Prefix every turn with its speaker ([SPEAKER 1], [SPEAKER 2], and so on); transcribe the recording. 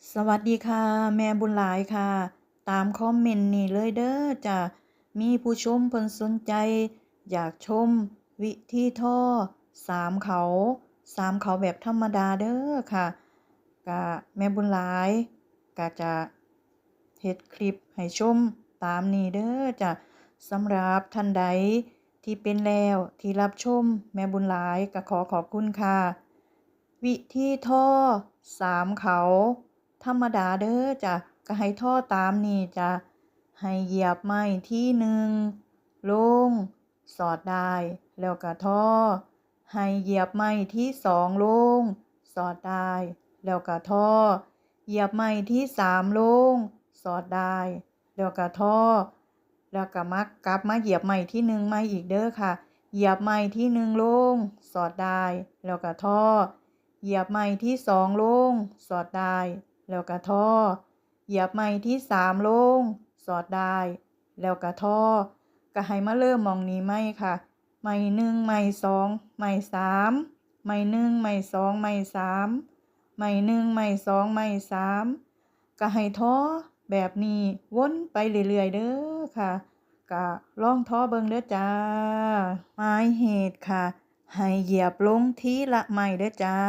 [SPEAKER 1] สวัสดีค่ะแม่บุญหลายค่ะตามคอมเมนต์นี่เลยเด้อจ้ะมีผู้ชมเพิ่นสนใจอยากชมวิธีทอสามเขาแบบธรรมดาเด้อค่ะก็แม่บุญหลายก็จะเฮ็ดคลิปให้ชมตามนี้เด้อจ้ะสำหรับท่านใดที่เป็นแล้วที่รับชมแม่บุญหลายก็ขอขอบคุณค่ะ วิธีทอ3 เขาธรรมดาเด้อจ้ะก็ให้ทอตามนี่จ้ะให้เหยียบไม้ที่1ลงสอดได้แล้วก็ทอให้เหยียบไม้ที่2ลงสอดได้แล้วก็ทอเหยียบไม้ที่3ลงสอดได้แล้วก็ทอแล้วก็กลับมาเหยียบไม้ที่1ไม้อีกเด้อค่ะเหยียบไม้ที่1ลงสอดได้แล้วก็ทอ เหยียบไม้ที่2ลงสอดได้แล้วก็ทอเหยียบไม้ที่3ลงสอดได้แล้วก็ทอก็ให้มาเริ่มหม้องนี้ไหมค่ะไม้1ไม้2ไม้3ไม้1ไม้2ไม้3ไม้1ไม้2ไม้3ก็ให้ทอแบบนี้วนไปเรื่อยๆเด้อค่ะก็ลองทอเบิ่งเด้อจ้าหมายเหตุค่ะให้เหยียบลงทีละไม้เด้อจ้า